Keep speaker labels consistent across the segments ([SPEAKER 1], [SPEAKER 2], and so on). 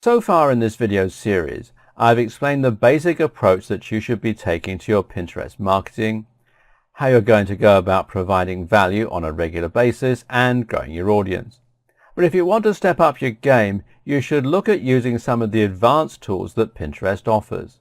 [SPEAKER 1] So far in this video series, I've explained the basic approach that you should be taking to your Pinterest marketing, how you're going to go about providing value on a regular basis and growing your audience. But if you want to step up your game, you should look at using some of the advanced tools that Pinterest offers.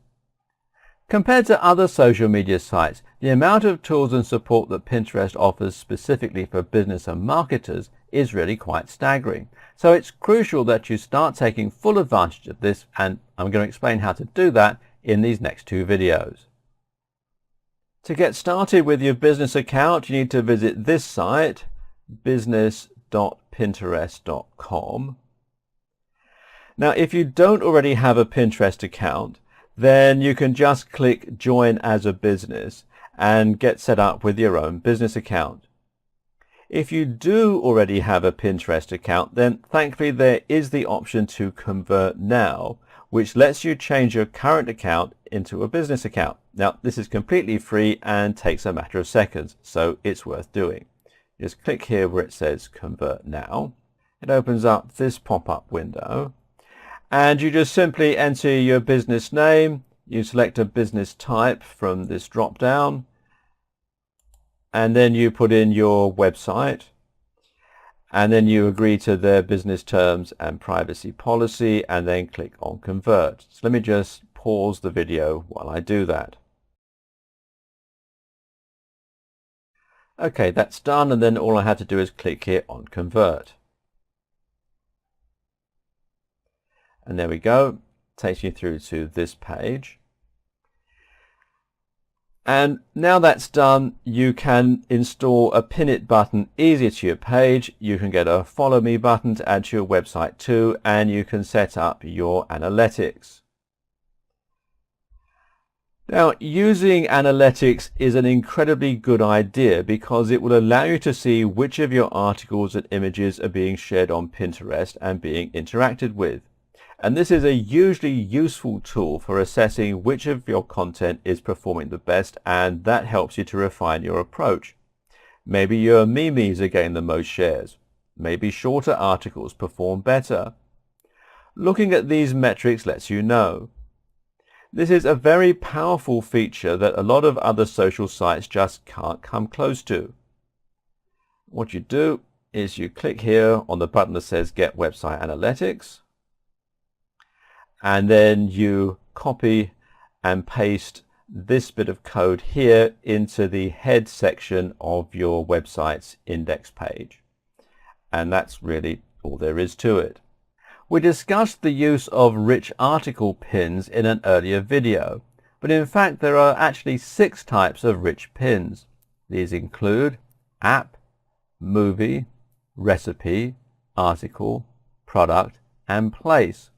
[SPEAKER 1] Compared to other social media sites, the amount of tools and support that Pinterest offers specifically for business and marketers is really quite staggering. So it's crucial that you start taking full advantage of this, and I'm going to explain how to do that in these next two videos. To get started with your business account, you need to visit this site, business.pinterest.com. Now, if you don't already have a Pinterest account, then you can just click Join as a Business and get set up with your own business account. If you do already have a Pinterest account, then thankfully there is the option to Convert Now, which lets you change your current account into a business account. Now, this is completely free and takes a matter of seconds, so it's worth doing. Just click here where it says Convert Now. It opens up this pop-up window, and you just simply enter your business name. You select a business type from this drop-down, and then you put in your website, and then you agree to their business terms and privacy policy, and then click on Convert. So let me just pause the video while I do that. Okay, that's done, and then all I have to do is click here on Convert. And there we go, takes you through to this page. And now that's done, you can install a Pin It button easier to your page. You can get a Follow Me button to add to your website too, and you can set up your analytics. Now, using analytics is an incredibly good idea because it will allow you to see which of your articles and images are being shared on Pinterest and being interacted with. And this is a hugely useful tool for assessing which of your content is performing the best, and that helps you to refine your approach. Maybe your memes are getting the most shares. Maybe shorter articles perform better. Looking at these metrics lets you know. This is a very powerful feature that a lot of other social sites just can't come close to. What you do is you click here on the button that says Get Website Analytics, and then you copy and paste this bit of code here into the head section of your website's index page. And that's really all there is to it. We discussed the use of rich article pins in an earlier video, but in fact there are actually 6 types of rich pins. These include app, movie, recipe, article, product, and place.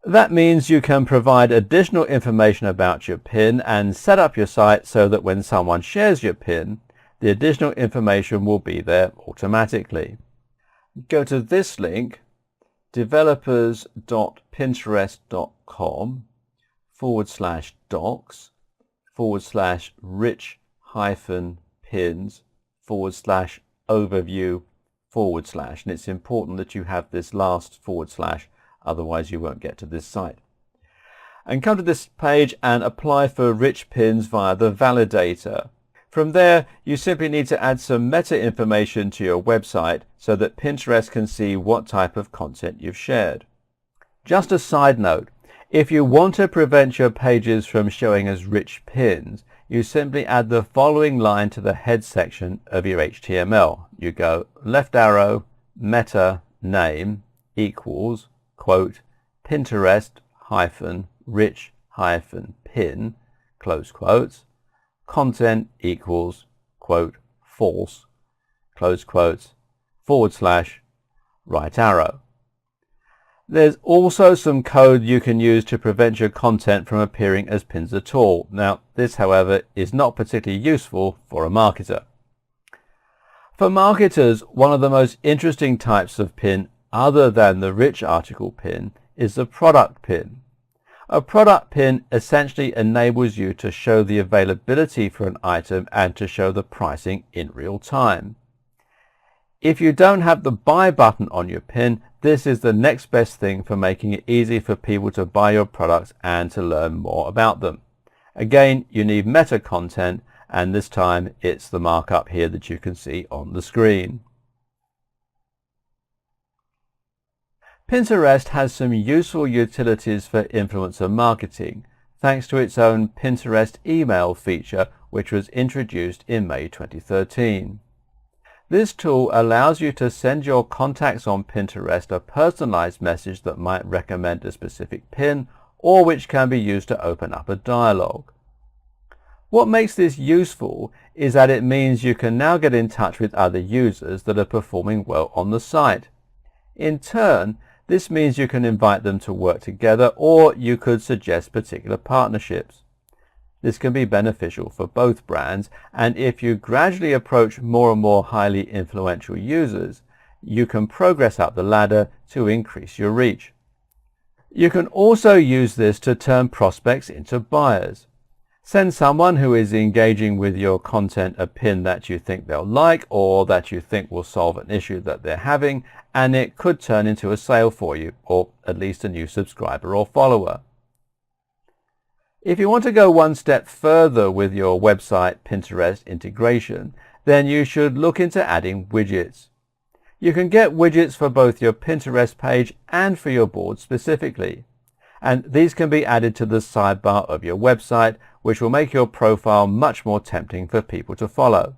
[SPEAKER 1] That means you can provide additional information about your pin and set up your site so that when someone shares your pin, the additional information will be there automatically. Go to this link, developers.pinterest.com/docs/rich-pins/overview/, and it's important that you have this last /, otherwise you won't get to this site. And come to this page and apply for rich pins via the validator. From there, you simply need to add some meta information to your website so that Pinterest can see what type of content you've shared. Just a side note, if you want to prevent your pages from showing as rich pins, you simply add the following line to the head section of your HTML. You go left arrow, meta name equals quote Pinterest-rich-pin, close quotes, content equals quote false, close quotes, / right arrow. There's also some code you can use to prevent your content from appearing as pins at all. Now, this, however, is not particularly useful for a marketer. For marketers, one of the most interesting types of pin other than the rich article pin is the product pin. A product pin essentially enables you to show the availability for an item and to show the pricing in real time. If you don't have the buy button on your pin, this is the next best thing for making it easy for people to buy your products and to learn more about them. Again, you need meta content, and this time it's the markup here that you can see on the screen. Pinterest has some useful utilities for influencer marketing, thanks to its own Pinterest email feature, which was introduced in May 2013. This tool allows you to send your contacts on Pinterest a personalized message that might recommend a specific pin, or which can be used to open up a dialogue. What makes this useful is that it means you can now get in touch with other users that are performing well on the site. In turn, this means you can invite them to work together, or you could suggest particular partnerships. This can be beneficial for both brands, and if you gradually approach more and more highly influential users, you can progress up the ladder to increase your reach. You can also use this to turn prospects into buyers. Send someone who is engaging with your content a pin that you think they'll like, or that you think will solve an issue that they're having, and it could turn into a sale for you, or at least a new subscriber or follower. If you want to go one step further with your website Pinterest integration, then you should look into adding widgets. You can get widgets for both your Pinterest page and for your board specifically, and these can be added to the sidebar of your website, which will make your profile much more tempting for people to follow.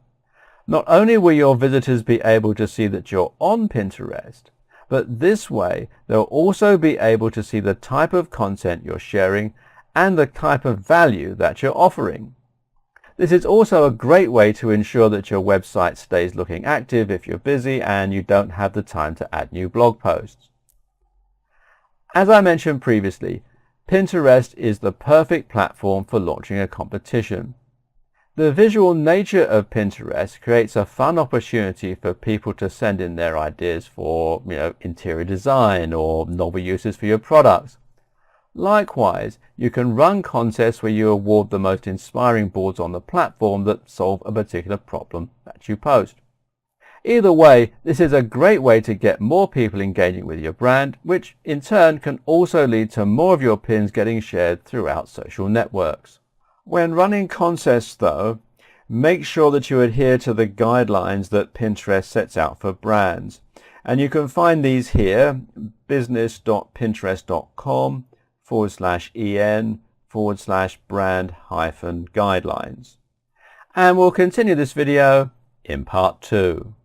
[SPEAKER 1] Not only will your visitors be able to see that you're on Pinterest, but this way they'll also be able to see the type of content you're sharing and the type of value that you're offering. This is also a great way to ensure that your website stays looking active if you're busy and you don't have the time to add new blog posts. As I mentioned previously, Pinterest is the perfect platform for launching a competition. The visual nature of Pinterest creates a fun opportunity for people to send in their ideas for, interior design or novel uses for your products. Likewise, you can run contests where you award the most inspiring boards on the platform that solve a particular problem that you post. Either way, this is a great way to get more people engaging with your brand, which in turn can also lead to more of your pins getting shared throughout social networks. When running contests though, make sure that you adhere to the guidelines that Pinterest sets out for brands. And you can find these here, business.pinterest.com/en/brand-guidelines. And we'll continue this video in part 2.